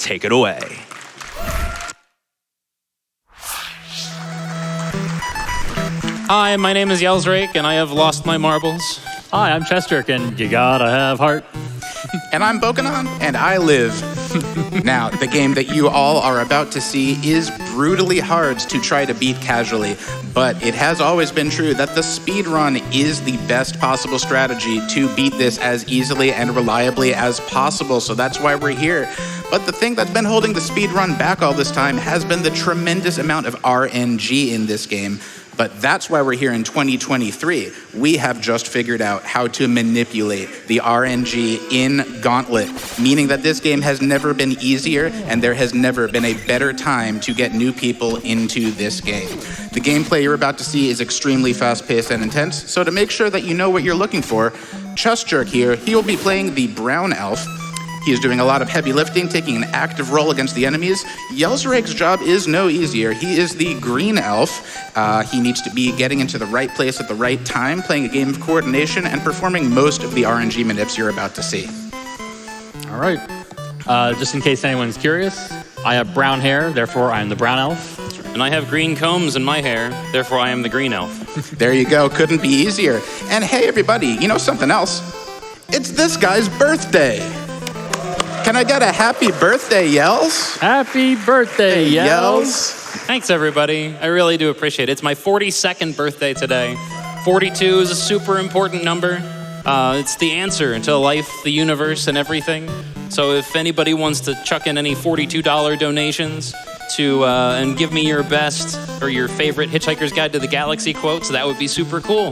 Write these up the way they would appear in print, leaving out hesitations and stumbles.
take it away. Hi, my name is Yelsraek, and I have lost my marbles. Hi, I'm chessjerk, and you gotta have heart. And I'm Bokanon, and I live. Now, the game that you all are about to see is brutally hard to try to beat casually, but it has always been true that the speedrun is the best possible strategy to beat this as easily and reliably as possible, so that's why we're here. But the thing that's been holding the speedrun back all this time has been the tremendous amount of RNG in this game. But that's why we're here in 2023. We have just figured out how to manipulate the RNG in Gauntlet, meaning that this game has never been easier and there has never been a better time to get new people into this game. The gameplay you're about to see is extremely fast-paced and intense, so to make sure that you know what you're looking for, chessjerk here, he'll be playing the brown elf. He is doing a lot of heavy lifting, taking an active role against the enemies. Yelsraek's job is no easier. He is the green elf. He needs to be getting into the right place at the right time, playing a game of coordination, and performing most of the RNG manips you're about to see. All right. Just in case anyone's curious, I have brown hair, therefore I'm the brown elf. And I have green combs in my hair, therefore I am the green elf. There you go. Couldn't be easier. And hey, everybody, you know something else? It's this guy's birthday. Can I get a happy birthday, Yels? Happy birthday, Yels. Thanks, everybody. I really do appreciate it. It's my 42nd birthday today. 42 is a super important number. It's the answer to life, the universe, and everything. So if anybody wants to chuck in any $42 donations and give me your best or your favorite Hitchhiker's Guide to the Galaxy quotes, that would be super cool.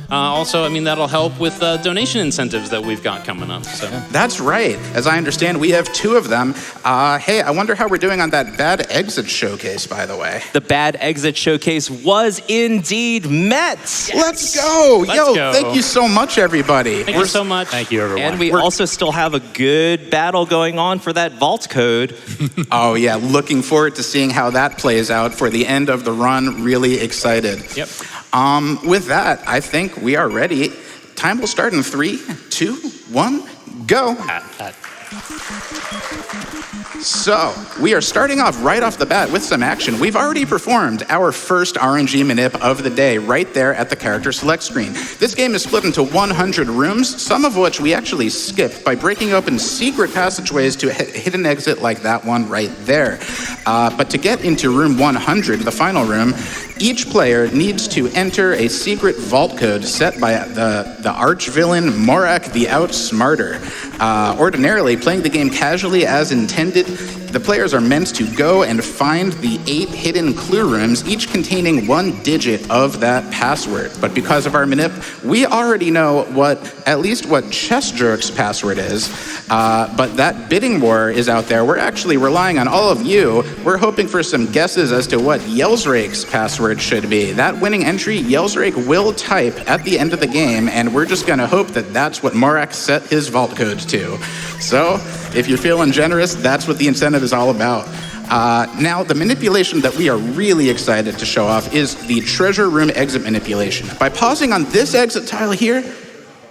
Also, I mean, that'll help with donation incentives that we've got coming up. So that's right. As I understand, we have 2 of them. Hey, I wonder how we're doing on that bad exit showcase, by the way. The bad exit showcase was indeed met. Yes. Let's go. Let's go. Thank you so much, everybody. Thank you so much. Thank you, everyone. And we also still have a good battle going on for that vault code. Oh, yeah. Looking forward to seeing how that plays out for the end of the run. Really excited. Yep. With that, I think we are ready. Time will start in 3, 2, 1, go. So, we are starting off right off the bat with some action. We've already performed our first RNG manip of the day right there at the character select screen. This game is split into 100 rooms, some of which we actually skipped by breaking open secret passageways to a hidden exit like that one right there. But to get into room 100, the final room, each player needs to enter a secret vault code set by the arch-villain Morak the Outsmarter. Ordinarily, playing the game casually as intended, the players are meant to go and find the 8 hidden clue rooms, each containing 1 digit of that password. But because of our manip, we already know at least what chessjerk's password is. But that bidding war is out there. We're actually relying on all of you. We're hoping for some guesses as to what Yelsraek's password should be. That winning entry, Yelsraek will type at the end of the game, and we're just going to hope that that's what Morak set his vault code to. So, if you're feeling generous, that's what the incentive is all about. Now, the manipulation that we are really excited to show off is the treasure room exit manipulation. By pausing on this exit tile here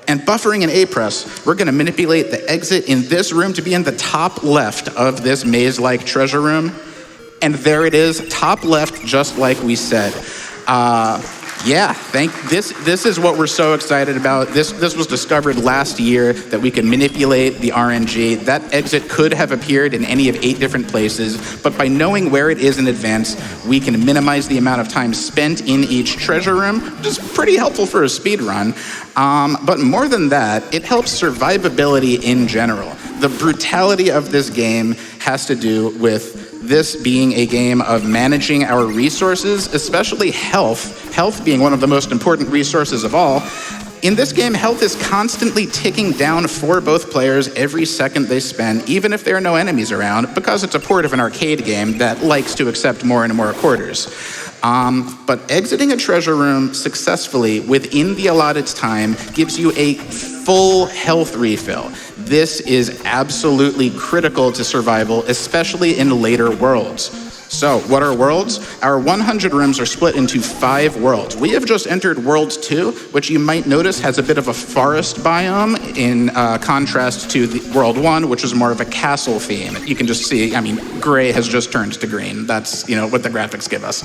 and buffering an A press, we're going to manipulate the exit in this room to be in the top left of this maze-like treasure room. And there it is, top left, just like we said. This is what we're so excited about. This was discovered last year, that we can manipulate the RNG. That exit could have appeared in any of 8 different places, but by knowing where it is in advance, we can minimize the amount of time spent in each treasure room, which is pretty helpful for a speed run. But more than that, it helps survivability in general. The brutality of this game has to do with this being a game of managing our resources, especially health being one of the most important resources of all. In this game, health is constantly ticking down for both players every second they spend, even if there are no enemies around, because it's a port of an arcade game that likes to accept more and more quarters. But exiting a treasure room successfully within the allotted time gives you a full health refill. This is absolutely critical to survival, especially in later worlds. So, what are worlds? Our 100 rooms are split into 5 worlds. We have just entered World 2, which you might notice has a bit of a forest biome in contrast to the World 1, which is more of a castle theme. You can just see, gray has just turned to green. That's, what the graphics give us.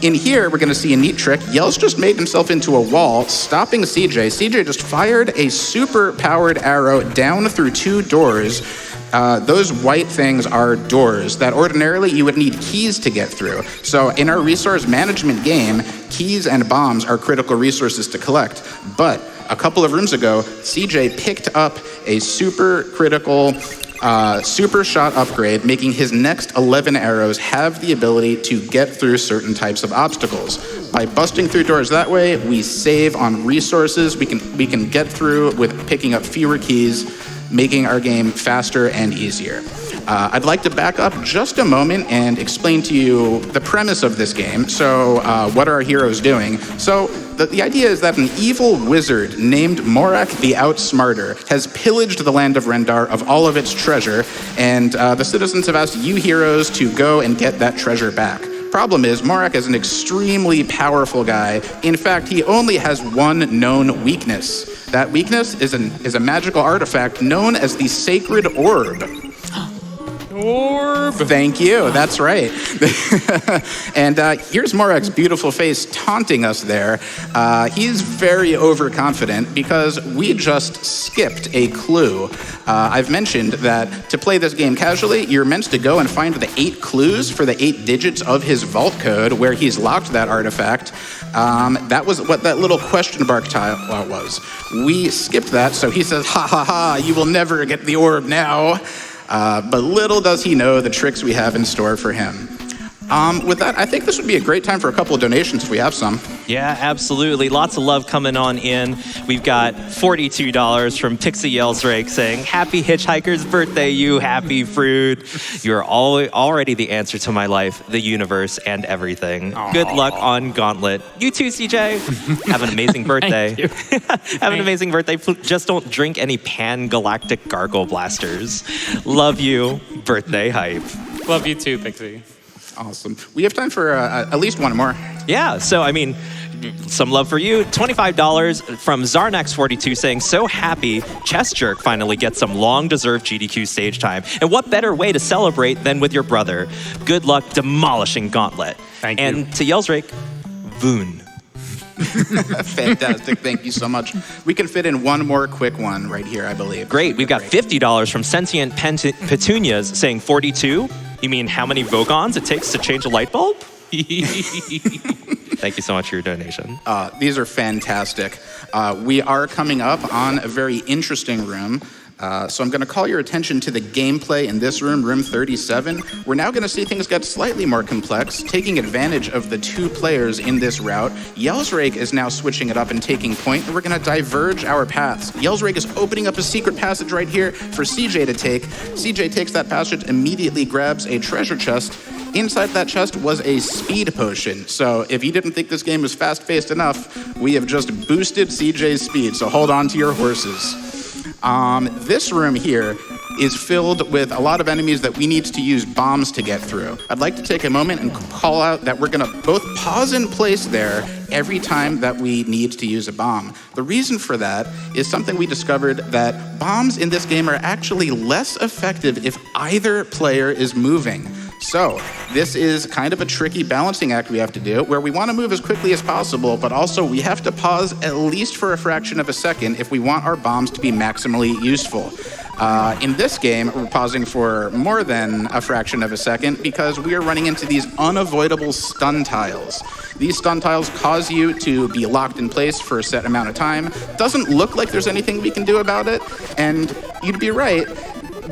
In here, we're going to see a neat trick. Yels just made himself into a wall, stopping CJ. CJ just fired a super-powered arrow down through 2 doors. Those white things are doors that ordinarily you would need keys to get through. So in our resource management game, keys and bombs are critical resources to collect. But a couple of rooms ago, CJ picked up a super critical super shot upgrade, making his next 11 arrows have the ability to get through certain types of obstacles. By busting through doors that way, we save on resources. We can get through with picking up fewer keys, making our game faster and easier. I'd like to back up just a moment and explain to you the premise of this game. So what are our heroes doing? So the idea is that an evil wizard named Morak the Outsmarter has pillaged the land of Rendar of all of its treasure, and the citizens have asked you heroes to go and get that treasure back. Problem is, Morak is an extremely powerful guy. In fact, he only has one known weakness. That weakness is a magical artifact known as the Sacred Orb. Orb. Thank you. That's right. And here's Morak's beautiful face taunting us there. He's very overconfident because we just skipped a clue. I've mentioned that to play this game casually, you're meant to go and find the 8 clues for the 8 digits of his vault code where he's locked that artifact. That was what that little question mark tile was. We skipped that, so he says, ha ha ha, you will never get the orb now. But little does he know the tricks we have in store for him. With that, I think this would be a great time for a couple of donations if we have some. Yeah, absolutely. Lots of love coming on in. We've got $42 from Pixie Yelsraek saying, "Happy Hitchhiker's birthday, you happy fruit. You're already the answer to my life, the universe, and everything. Aww. Good luck on Gauntlet." You too, CJ. Have an amazing birthday. Have an amazing birthday. Just don't drink any pan-galactic gargle blasters. Love you. Birthday hype. Love you too, Pixie. Awesome. We have time for at least one more. Yeah, so some love for you. $25 from Zarnax42 saying, "So happy chessjerk finally gets some long-deserved GDQ stage time. And what better way to celebrate than with your brother? Good luck demolishing Gauntlet." Thank you. And to Yelsraek, Voon. Fantastic. Thank you so much. We can fit in one more quick one right here, I believe. Great. We've got $50 from Sentient Petunias saying, 42? You mean how many Vogons it takes to change a light bulb? Thank you so much for your donation. These are fantastic. We are coming up on a very interesting room. So I'm going to call your attention to the gameplay in this room, room 37. We're now going to see things get slightly more complex, taking advantage of the 2 players in this route. Yelsraek is now switching it up and taking point, and we're going to diverge our paths. Yelsraek is opening up a secret passage right here for CJ to take. CJ takes that passage, immediately grabs a treasure chest. Inside that chest was a speed potion. So if you didn't think this game was fast-paced enough, we have just boosted CJ's speed, so hold on to your horses. This room here is filled with a lot of enemies that we need to use bombs to get through. I'd like to take a moment and call out that we're going to both pause and place there every time that we need to use a bomb. The reason for that is something we discovered, that bombs in this game are actually less effective if either player is moving. So this is kind of a tricky balancing act we have to do, where we want to move as quickly as possible, but also we have to pause at least for a fraction of a second if we want our bombs to be maximally useful. In this game, we're pausing for more than a fraction of a second because we are running into these unavoidable stun tiles. These stun tiles cause you to be locked in place for a set amount of time. Doesn't look like there's anything we can do about it, and you'd be right.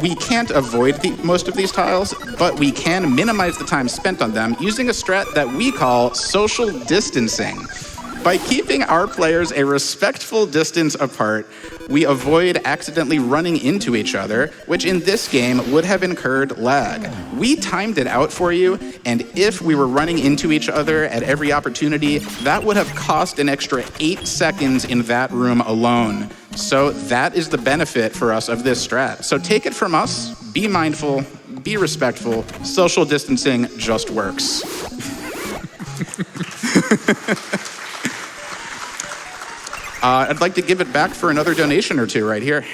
We can't avoid most of these tiles, but we can minimize the time spent on them using a strat that we call social distancing. By keeping our players a respectful distance apart, we avoid accidentally running into each other, which in this game would have incurred lag. We timed it out for you, and if we were running into each other at every opportunity, that would have cost an extra 8 seconds in that room alone. So that is the benefit for us of this strat. So take it from us, be mindful, be respectful. Social distancing just works. I'd like to give it back for another donation or two right here.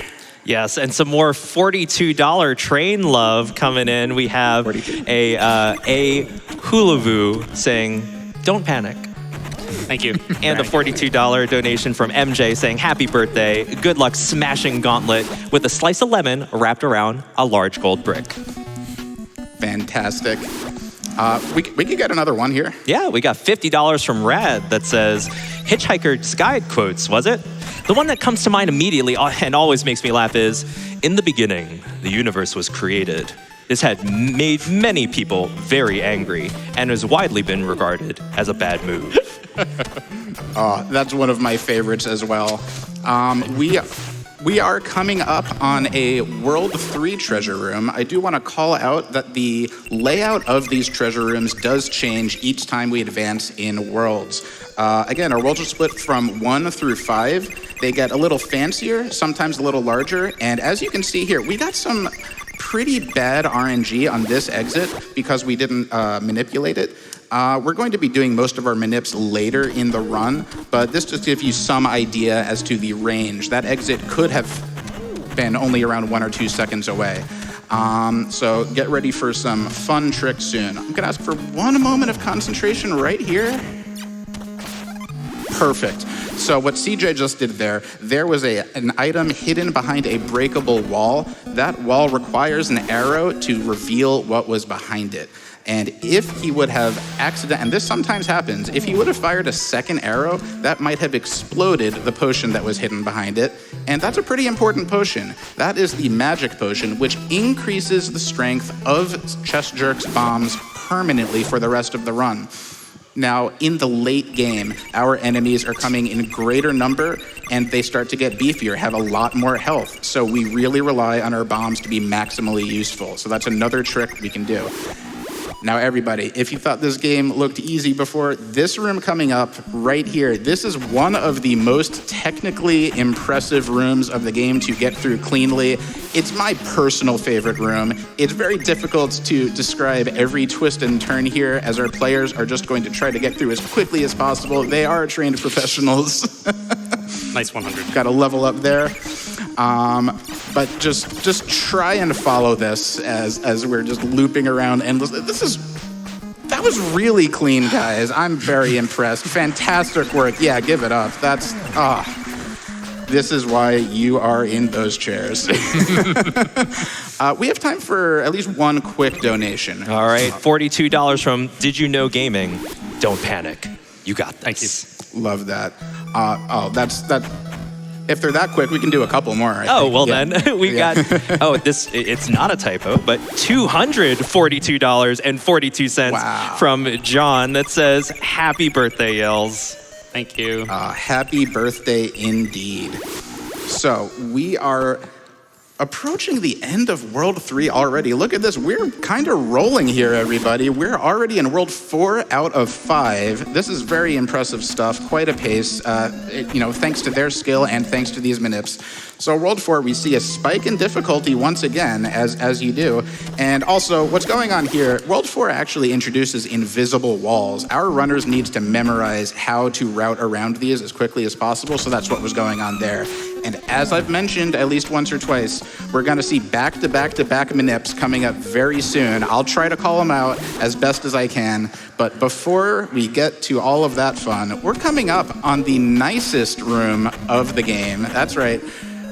Yes, and some more $42 train love coming in. We have a Hulavu saying, "Don't panic." Thank you. And a $42 donation from MJ saying, "Happy birthday. Good luck smashing Gauntlet with a slice of lemon wrapped around a large gold brick." Fantastic. We could get another one here. Yeah, we got $50 from Rad that says, "Hitchhiker's Guide quotes, was it? The one that comes to mind immediately and always makes me laugh is, in the beginning, the universe was created. This had made many people very angry and has widely been regarded as a bad move." That's one of my favorites as well. We are coming up on a World 3 treasure room. I do want to call out that the layout of these treasure rooms does change each time we advance in worlds. Again, our worlds are split from 1 through 5. They get a little fancier, sometimes a little larger, and as you can see here, we got some pretty bad RNG on this exit because we didn't manipulate it. We're going to be doing most of our manips later in the run, but this just gives you some idea as to the range. That exit could have been only around 1 or 2 seconds away. So get ready for some fun tricks soon. I'm gonna ask for one moment of concentration right here. Perfect. So what CJ just did there was an item hidden behind a breakable wall. That wall requires an arrow to reveal what was behind it. And if he would have and this sometimes happens, if he would have fired a second arrow, that might have exploded the potion that was hidden behind it. And that's a pretty important potion. That is the magic potion, which increases the strength of chessjerk's bombs permanently for the rest of the run. Now, in the late game, our enemies are coming in greater number and they start to get beefier, have a lot more health. So we really rely on our bombs to be maximally useful. So that's another trick we can do. Now, everybody, if you thought this game looked easy before, this room coming up right here, this is one of the most technically impressive rooms of the game to get through cleanly. It's my personal favorite room. It's very difficult to describe every twist and turn here, as our players are just going to try to get through as quickly as possible. They are trained professionals. Nice 100. Got to level up there. But just try and follow this as we're just looping around endlessly. That was really clean, guys. I'm very impressed. Fantastic work. Yeah, give it up. This is why you are in those chairs. We have time for at least one quick donation. All right, $42 from Did You Know Gaming. Don't panic. You got this. Thank you. Love that. That. If they're that quick, we can do a couple more. Then we got, it's not a typo, but $242.42 from John that says, "Happy birthday, Yells." Thank you. Happy birthday indeed. So we are approaching the end of World 3 already. Look at this. We're kind of rolling here, everybody. We're already in World 4 out of 5. This is very impressive stuff. Quite a pace, thanks to their skill and thanks to these manips. So World 4, we see a spike in difficulty once again, as you do. And also, what's going on here, World 4 actually introduces invisible walls. Our runners need to memorize how to route around these as quickly as possible, so that's what was going on there. And as I've mentioned at least once or twice, we're going to see back-to-back-to-back manips coming up very soon. I'll try to call them out as best as I can, but before we get to all of that fun, we're coming up on the nicest room of the game. That's right.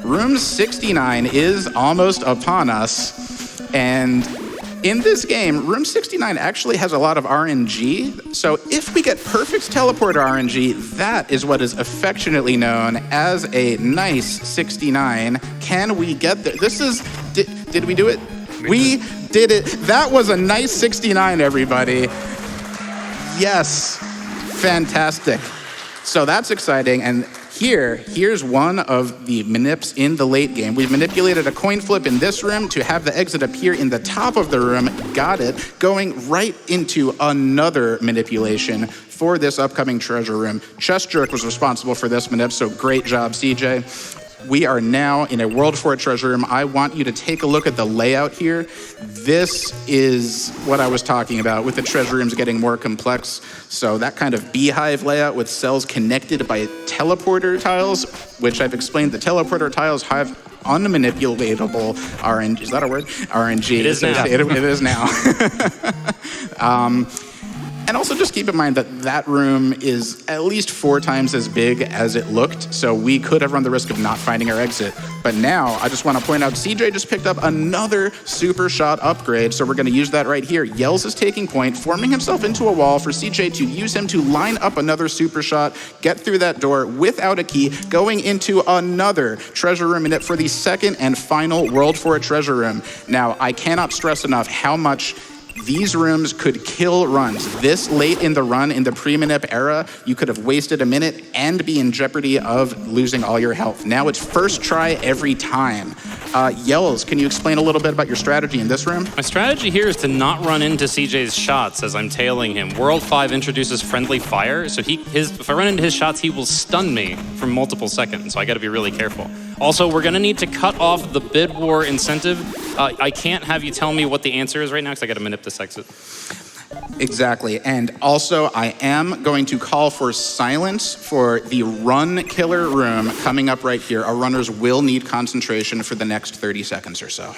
Room 69 is almost upon us, and in this game, Room 69 actually has a lot of RNG, so if we get perfect teleport RNG, that is what is affectionately known as a nice 69. Can we get there? Did we do it? We did it. That was a nice 69, everybody. Yes, fantastic. So that's exciting, and here's one of the manips in the late game. We've manipulated a coin flip in this room to have the exit appear in the top of the room. Got it. Going right into another manipulation for this upcoming treasure room. chessjerk was responsible for this manip, so great job, CJ. We are now in a World 4 treasure room. I want you to take a look at the layout here. This is what I was talking about with the treasure rooms getting more complex. So that kind of beehive layout with cells connected by teleporter tiles, which I've explained the teleporter tiles have unmanipulatable RNG. Is that a word? RNG. It is now. It is now. And also just keep in mind that that room is at least 4 times as big as it looked, so we could have run the risk of not finding our exit. But now, I just want to point out, CJ just picked up another super shot upgrade, so we're going to use that right here. Yels is taking point, forming himself into a wall for CJ to use him to line up another super shot, get through that door without a key, going into another treasure room in it for the second and final World 4 treasure room. Now, I cannot stress enough how much these rooms could kill runs. This late in the run, in the pre-manip era, you could have wasted a minute and be in jeopardy of losing all your health. Now it's first try every time. Yels, can you explain a little bit about your strategy in this room? My strategy here is to not run into CJ's shots as I'm tailing him. World 5 introduces friendly fire, so if I run into his shots, he will stun me for multiple seconds, so I gotta be really careful. Also, we're gonna need to cut off the bid war incentive. I can't have you tell me what the answer is right now because I gotta manip this exit. Exactly, and also I am going to call for silence for the run killer room coming up right here. Our runners will need concentration for the next 30 seconds or so.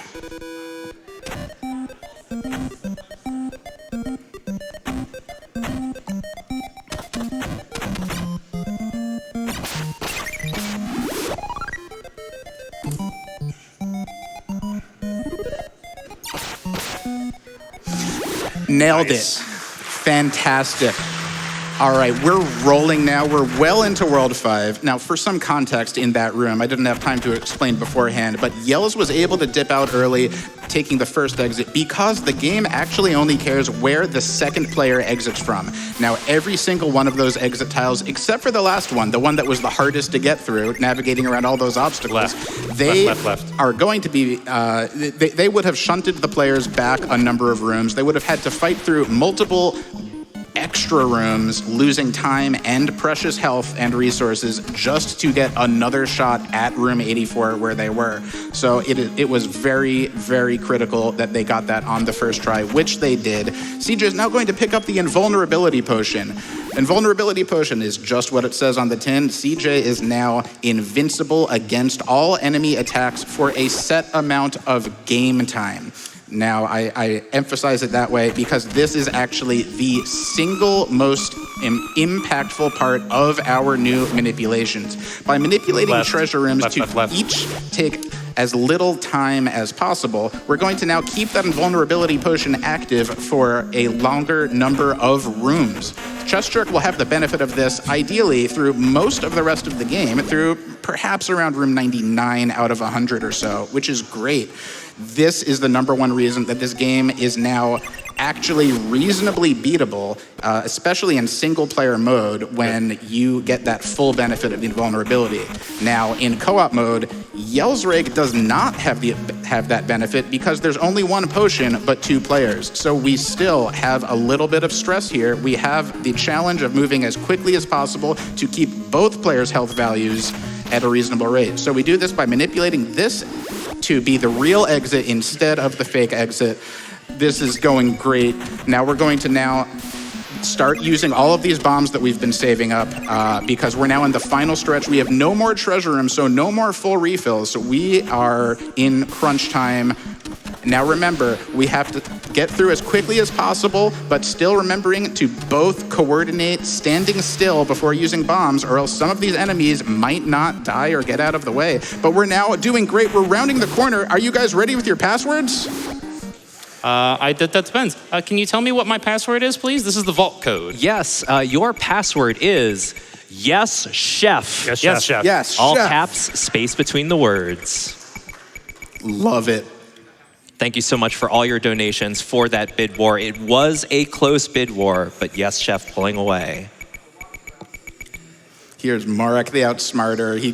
Nailed it. Fantastic. All right, we're rolling now. We're well into World 5. Now, for some context in that room, I didn't have time to explain beforehand, but Yels was able to dip out early, taking the first exit, because the game actually only cares where the second player exits from. Now, every single one of those exit tiles, except for the last one, the one that was the hardest to get through, navigating around all those obstacles, left. are going to be, they would have shunted the players back a number of rooms. They would have had to fight through multiple extra rooms, losing time and precious health and resources just to get another shot at room 84 where they were. So it was very, very critical that they got that on the first try, which they did. CJ is now going to pick up the Invulnerability Potion. Invulnerability Potion is just what it says on the tin. CJ is now invincible against all enemy attacks for a set amount of game time. Now, I emphasize it that way because this is actually the single most impactful part of our new manipulations. By manipulating treasure rooms to each take as little time as possible, we're going to now keep that invulnerability potion active for a longer number of rooms. Chessjerk will have the benefit of this ideally through most of the rest of the game, through perhaps around room 99 out of 100 or so, which is great. This is the number one reason that this game is now actually reasonably beatable, especially in single-player mode when you get that full benefit of invulnerability. Now, in co-op mode, yelsraek does not have that benefit because there's only one potion but 2 players. So we still have a little bit of stress here. We have the challenge of moving as quickly as possible to keep both players' health values at a reasonable rate. So we do this by manipulating this to be the real exit instead of the fake exit. This is going great. Now we're going to start using all of these bombs that we've been saving up because we're now in the final stretch. We have no more treasure rooms, so no more full refills. So we are in crunch time. Now remember, we have to get through as quickly as possible, but still remembering to both coordinate standing still before using bombs, or else some of these enemies might not die or get out of the way. But we're now doing great. We're rounding the corner. Are you guys ready with your passwords? That depends. Can you tell me what my password is, please? This is the vault code. Yes, your password is yes, chef. Yes, chef. Yes, All chef. caps, space between the words. Love it. Thank you so much for all your donations for that bid war. It was a close bid war, but yes, chef pulling away. Here's Marek the Outsmarter. He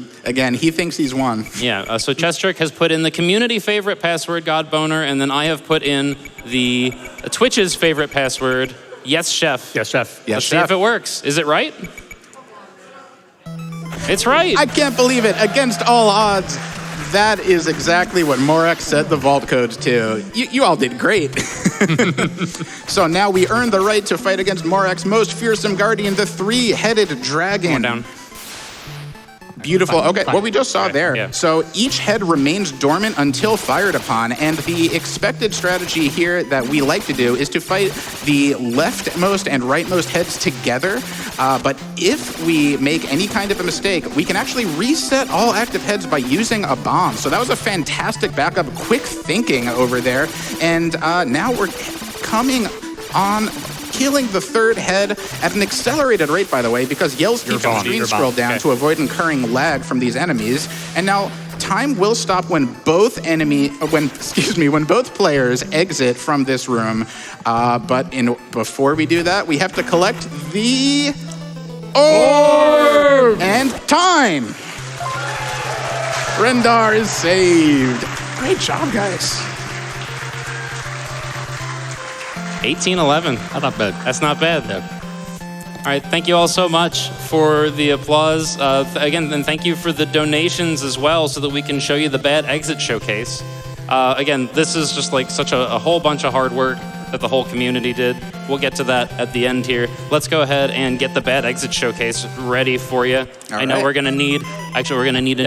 thinks he's won. Yeah, so Chessjerk has put in the community favorite password, Godboner, and then I have put in the Twitch's favorite password, yes, chef. Yes, chef. Yes, Let's see chef. if it works. Is it right? It's right. I can't believe it. Against all odds, that is exactly what Morex set the vault codes to. You all did great. So now we earn the right to fight against Morex's most fearsome guardian, the three-headed dragon. Going down. Beautiful. Okay, what we just saw there. Yeah. So each head remains dormant until fired upon, and the expected strategy here that we like to do is to fight the leftmost and rightmost heads together. But if we make any kind of a mistake, we can actually reset all active heads by using a bomb. So that was a fantastic backup, quick thinking over there. And now we're coming on, killing the third head at an accelerated rate, by the way, because Yell's keeps the screen scrolled down to avoid incurring lag from these enemies. And now time will stop when both players exit from this room. But before we do that, we have to collect the orb and time. Rendar is saved. Great job, guys. 18-11. That's not bad. That's not bad. All right, thank you all so much for the applause. Again, and thank you for the donations as well, so that we can show you the bad exit showcase. Again, this is just like such a whole bunch of hard work that the whole community did. We'll get to that at the end here. Let's go ahead and get the bad exit showcase ready for you. I know we're gonna need, we're gonna need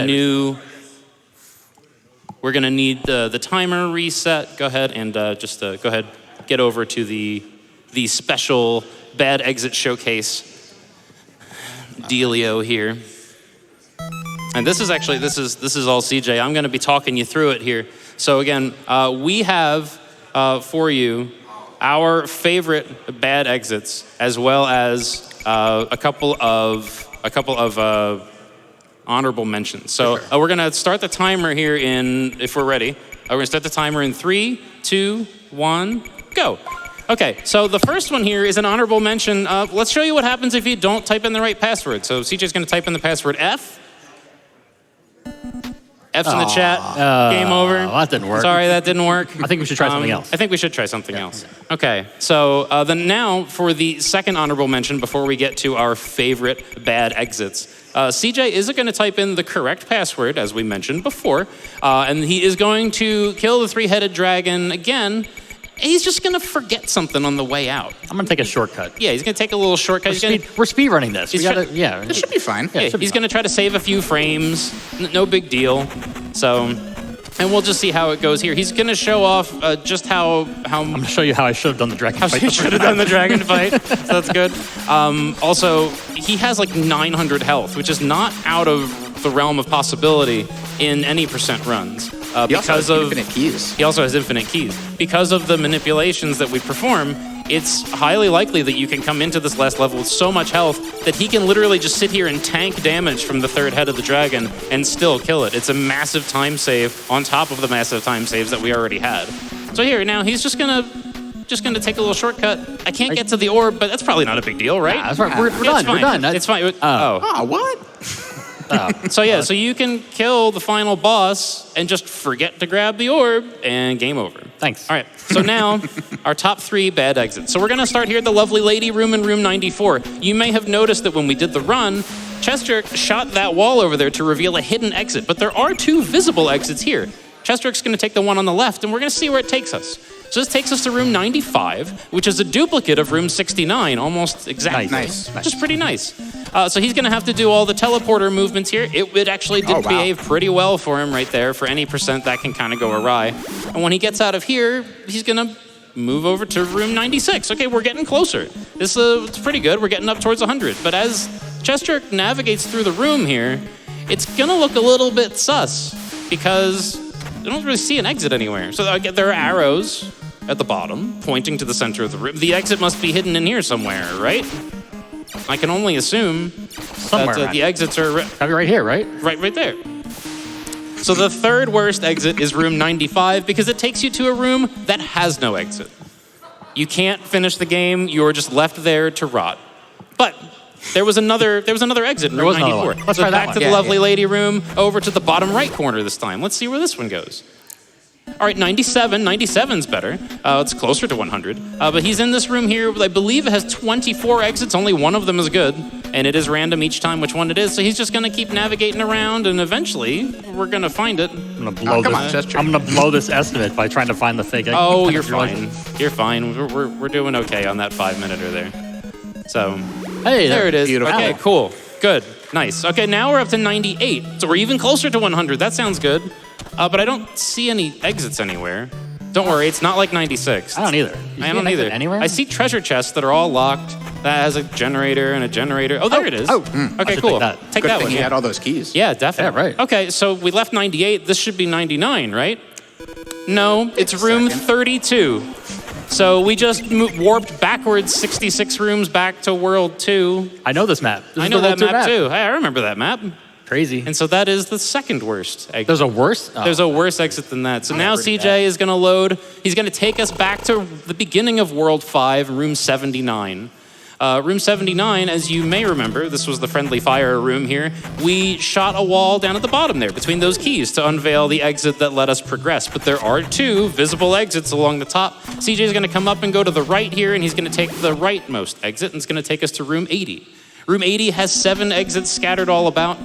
we're gonna need the timer reset. Go ahead and go ahead, get over to the special bad exit showcase dealio here. And this is all CJ. I'm gonna be talking you through it here. So again, we have for you our favorite bad exits, as well as a couple of honorable mentions. So we're gonna start the timer here if we're ready. We're gonna start the timer in 3, 2, 1, go. Okay, so the first one here is an honorable mention. Let's show you what happens if you don't type in the right password. So CJ's gonna type in the password F. F's in the chat. Game over. That didn't work. Sorry, that didn't work. I think we should try something else. I think we should try something else. Okay, so then now for the second honorable mention before we get to our favorite bad exits. CJ is going to type in the correct password, as we mentioned before, and he is going to kill the three-headed dragon again. He's just going to forget something on the way out. I'm going to take a shortcut. Yeah, he's going to take a little shortcut. We're speed running this. It should be fine. Yeah, he's going to try to save a few frames. No big deal. So, and we'll just see how it goes here. He's going to show off just how... I'm going to show you how I should have done the dragon fight. How should have done the dragon fight. So that's good. Also, he has like 900 health, which is not out of the realm of possibility in any percent runs. He also has infinite keys. He also has infinite keys. Because of the manipulations that we perform, it's highly likely that you can come into this last level with so much health that he can literally just sit here and tank damage from the third head of the dragon and still kill it. It's a massive time save on top of the massive time saves that we already had. So here, now he's just gonna take a little shortcut. I can't get to the orb, but that's probably not a big deal, right? Nah, that's right. We're done. We're done. It's fine. What? So yeah, so you can kill the final boss and just forget to grab the orb and game over. Thanks. All right, so now our top 3 bad exits. So we're gonna start here at the lovely lady room in room 94. You may have noticed that when we did the run, chessjerk shot that wall over there to reveal a hidden exit, but there are 2 visible exits here. chessjerk's gonna take the one on the left and we're gonna see where it takes us. So this takes us to room 95, which is a duplicate of room 69, almost exactly. Nice. Which is pretty nice. So he's going to have to do all the teleporter movements here. It actually did behave pretty well for him right there. For any percent, that can kind of go awry. And when he gets out of here, he's going to move over to room 96. Okay, we're getting closer. It's pretty good. We're getting up towards 100. But as chessjerk navigates through the room here, it's going to look a little bit sus because I don't really see an exit anywhere. So there are arrows at the bottom pointing to the center of the room. The exit must be hidden in here somewhere, right? I can only assume that the exits are right here, right? Right there. So the third worst exit is room 95 because it takes you to a room that has no exit. You can't finish the game. You're just left there to rot. But there was another exit in room 94. Let's try that back one. to the lovely lady room, over to the bottom right corner this time. Let's see where this one goes. All right, 97. 97's better. It's closer to 100. But he's in this room here. I believe it has 24 exits. Only one of them is good. and it is random each time which one it is. So he's just going to keep navigating around, and eventually we're going to find it. I'm gonna blow this estimate by trying to find the fake egg. Oh, you're fine. You're fine. We're doing okay on that 5-minute there. So, Hey, there it is. beautiful. Okay, cool. Good. Nice. Okay, now we're up to 98. So we're even closer to 100. That sounds good. But I don't see any exits anywhere. Don't worry, it's not like 96. I don't either. I don't either. Anywhere? I see treasure chests that are all locked. That has a generator and a generator. Oh, there it is. Okay, cool. Take Good that thing one. he Yeah. had all those keys. Yeah, definitely. Yeah, right. Okay, so we left 98. This should be 99, right? No, it's room 32. So we just warped backwards 66 rooms back to World 2. I know this map. This I is know the that World map 2 too. Hey, I remember that map. Crazy. And so that is the second worst exit. There's a worse? Oh. There's a worse exit than that. So now CJ is going to load. He's going to take us back to the beginning of World 5, room 79. Room 79, as you may remember, this was the friendly fire room here. We shot a wall down at the bottom there between those keys to unveil the exit that let us progress. But there are 2 visible exits along the top. CJ is going to come up and go to the right here, and he's going to take the rightmost exit, and it's going to take us to room 80. Room 80 has 7 exits scattered all about.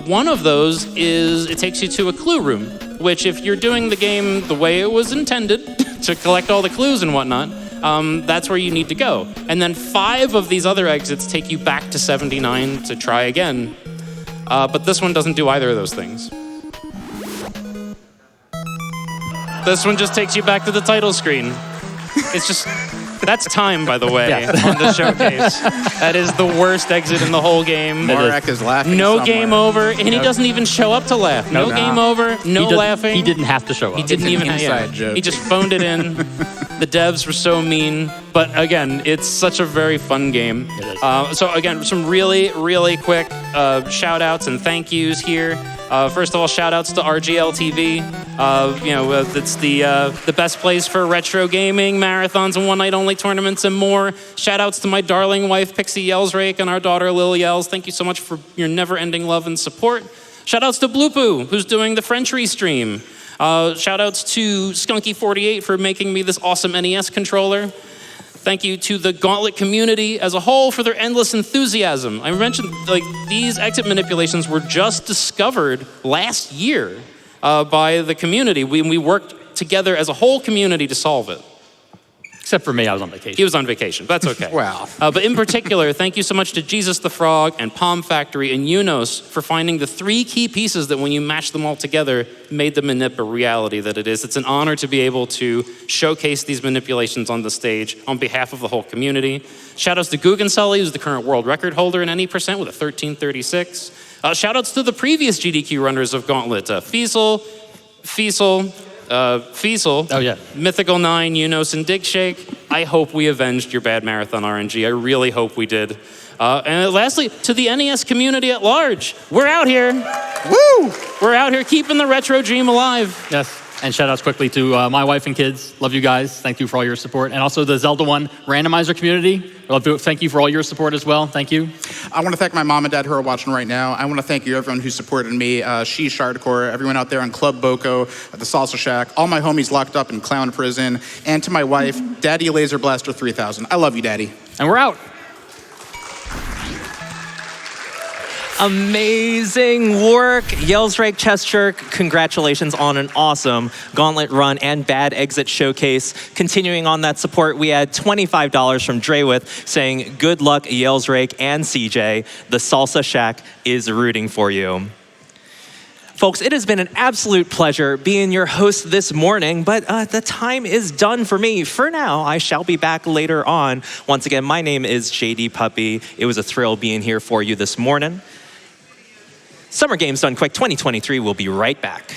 One of those is, it takes you to a clue room, which if you're doing the game the way it was intended, to collect all the clues and whatnot, that's where you need to go. And then 5 of these other exits take you back to 79 to try again. But this one doesn't do either of those things. This one just takes you back to the title screen. It's just... That's time, by the way, on the showcase. That is the worst exit in the whole game. Marek is laughing No somewhere. game over, and he doesn't even show up to laugh. No game over, no laughing. He didn't have to show up. He didn't even inside joke. He just phoned it in. The devs were so mean. But again, it's such a very fun game. It is. So again, some really, really quick shout outs and thank yous here. First of all, shout outs to RGL TV. It's the best place for retro gaming, marathons, and one-night-only tournaments and more. Shout outs to my darling wife, Pixie Yelsraek, and our daughter, Lil Yells. Thank you so much for your never-ending love and support. Shout outs to Bloopoo, who's doing the French restream. Shout outs to Skunky48 for making me this awesome NES controller. Thank you to the Gauntlet community as a whole for their endless enthusiasm. I mentioned these exit manipulations were just discovered last year by the community. We worked together as a whole community to solve it. Except for me, I was on vacation. He was on vacation, but that's okay. Wow. But in particular, thank you so much to Jesus the Frog and Palm Factory and Unos for finding the 3 key pieces that when you mash them all together, made the manip a reality that it is. It's an honor to be able to showcase these manipulations on the stage on behalf of the whole community. Shout outs to Guggen Sully, who's the current world record holder in any percent with a 1336. Shout outs to the previous GDQ runners of Gauntlet, Fiesel, Oh, yeah. Mythical 9, Unos, and Dig Shake. I hope we avenged your bad marathon RNG. I really hope we did. And lastly, to the NES community at large, we're out here. Woo! We're out here keeping the retro dream alive. Yes. And shout outs quickly to my wife and kids. Love you guys. Thank you for all your support. And also the Zelda 1 randomizer community. Thank you for all your support as well. Thank you. I want to thank my mom and dad who are watching right now. I want to thank you, everyone who supported me. She Shardcore, everyone out there on Club Boko, at the Salsa Shack, all my homies locked up in clown prison, and to my wife, Daddy Laser Blaster 3000. I love you, Daddy. And we're out. Amazing work, yelsraek, chessjerk. Congratulations on an awesome Gauntlet run and bad exit showcase. Continuing on that support, we had $25 from Drewith saying, good luck, yelsraek and CJ. The Salsa Shack is rooting for you. Folks, it has been an absolute pleasure being your host this morning, but the time is done for me. For now, I shall be back later on. Once again, my name is JD Puppy. It was a thrill being here for you this morning. Summer Games Done Quick 2023 will be right back.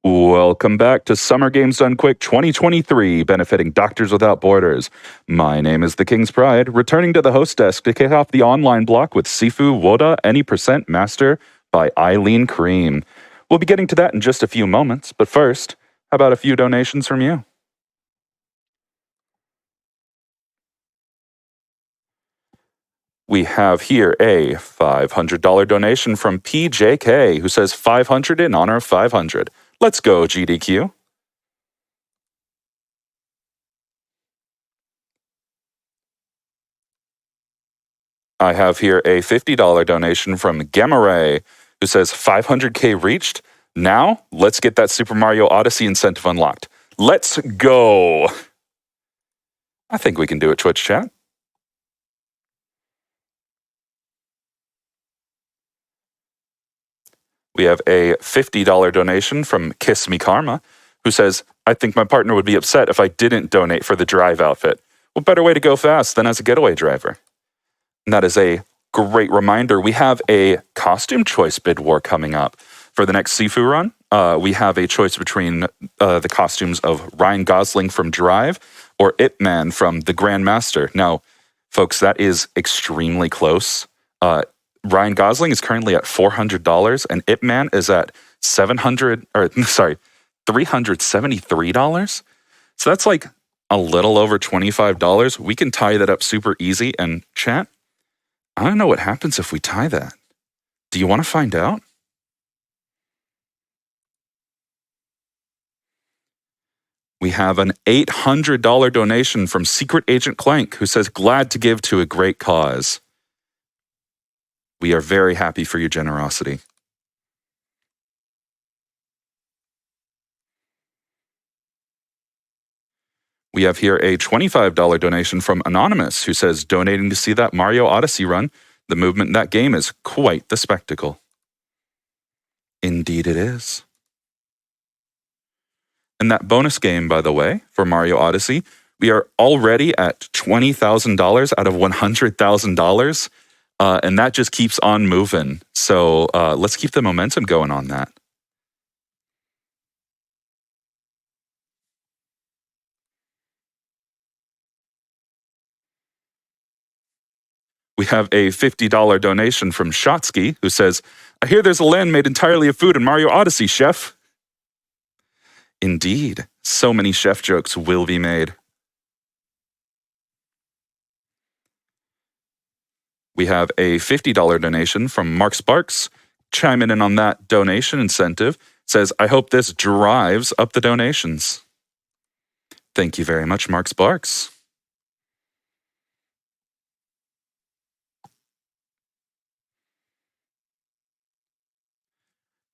Welcome back to Summer Games Done Quick 2023, benefiting Doctors Without Borders. My name is the King's Pride, returning to the host desk to kick off the online block with Sifu Woda Any Percent Master by Eileen Cream. We'll be getting to that in just a few moments, but first, how about a few donations from you? We have here a $500 donation from PJK, who says 500 in honor of 500. Let's go, GDQ. I have here a $50 donation from Gamma Ray, who says 500K reached. Now, let's get that Super Mario Odyssey incentive unlocked. Let's go. I think we can do it, Twitch chat. We have a $50 donation from Kiss Me Karma, who says, I think my partner would be upset if I didn't donate for the drive outfit. What better way to go fast than as a getaway driver? And that is a great reminder. We have a costume choice bid war coming up. For the next Sifu run, we have a choice between the costumes of Ryan Gosling from Drive or Ip Man from The Grandmaster. Now, folks, that is extremely close. Ryan Gosling is currently at $400 and Ip Man is at $373. So that's like a little over $25. We can tie that up super easy. And chat, I don't know what happens if we tie that. Do you want to find out? We have an $800 donation from Secret Agent Clank, who says, glad to give to a great cause. We are very happy for your generosity. We have here a $25 donation from Anonymous, who says, donating to see that Mario Odyssey run. The movement in that game is quite the spectacle. Indeed it is. And that bonus game, by the way, for Mario Odyssey, we are already at $20,000 out of $100,000. And that just keeps on moving. So let's keep the momentum going on that. We have a $50 donation from Shotsky, who says, I hear there's a land made entirely of food in Mario Odyssey, chef. Indeed, so many chef jokes will be made. We have a $50 donation from Mark Sparks, chiming in on that donation incentive, says, I hope this drives up the donations. Thank you very much, Mark Sparks.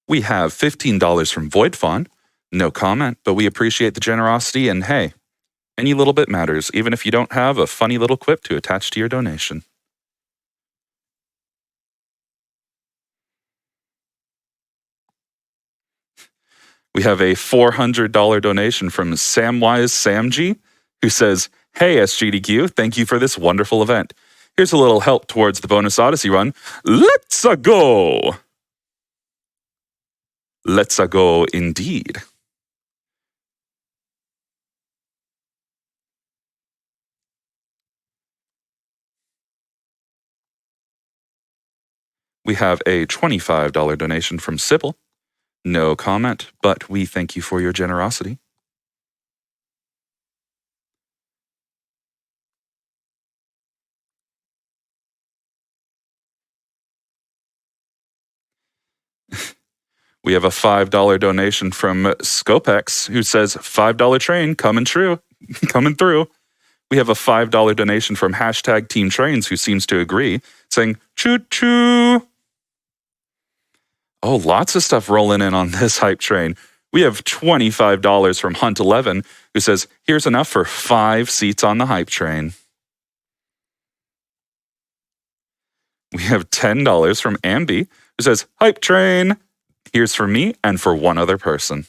We have $15 from Voidfawn. No comment, but we appreciate the generosity, and hey, any little bit matters, even if you don't have a funny little quip to attach to your donation. We have a $400 donation from Samwise Samji, who says, hey, SGDQ, thank you for this wonderful event. Here's a little help towards the bonus Odyssey run. Let's-a go! Let's-a go indeed. We have a $25 donation from Sybil. No comment, but we thank you for your generosity. We have a $5 donation from Scopex, who says, $5 train coming through. We have a $5 donation from hashtag Team Trains, who seems to agree, saying, choo-choo. Oh, lots of stuff rolling in on this hype train. We have $25 from Hunt11, who says, here's enough for 5 seats on the hype train. We have $10 from Ambi, who says, hype train. Here's for me and for one other person.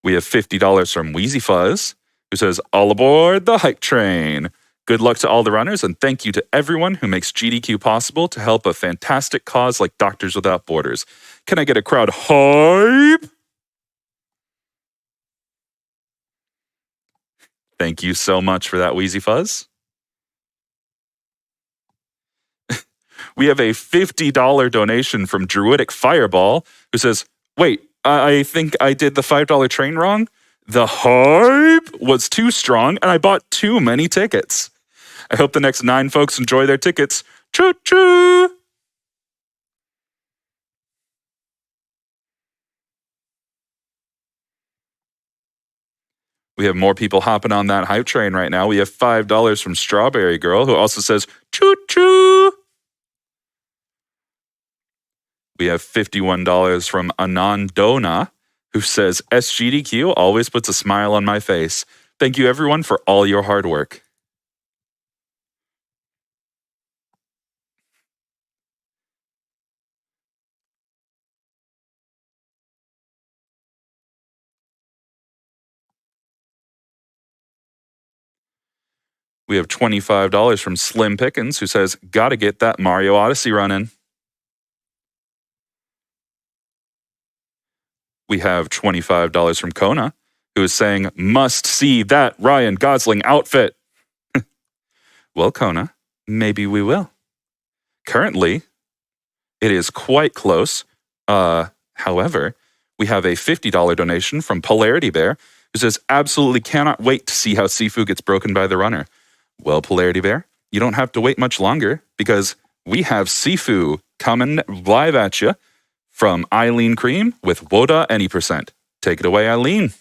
We have $50 from Wheezy Fuzz, who says, all aboard the hype train. Good luck to all the runners, and thank you to everyone who makes GDQ possible to help a fantastic cause like Doctors Without Borders. Can I get a crowd hype? Thank you so much for that, Wheezy Fuzz. We have a $50 donation from Druidic Fireball, who says, wait, I think I did the $5 train wrong. The hype was too strong, and I bought too many tickets. I hope the next 9 folks enjoy their tickets. Choo-choo! We have more people hopping on that hype train right now. We have $5 from Strawberry Girl, who also says, choo-choo! We have $51 from Anandona, who says, SGDQ always puts a smile on my face. Thank you, everyone, for all your hard work. We have $25 from Slim Pickens, who says, gotta get that Mario Odyssey running. We have $25 from Kona, who is saying, must see that Ryan Gosling outfit. Well, Kona, maybe we will. Currently, it is quite close. However, we have a $50 donation from Polarity Bear, who says, absolutely cannot wait to see how Sifu gets broken by the runner. Well, Polarity Bear, you don't have to wait much longer, because we have Sifu coming live at you from Eileen Cream with Woda Any%. Take it away, Eileen.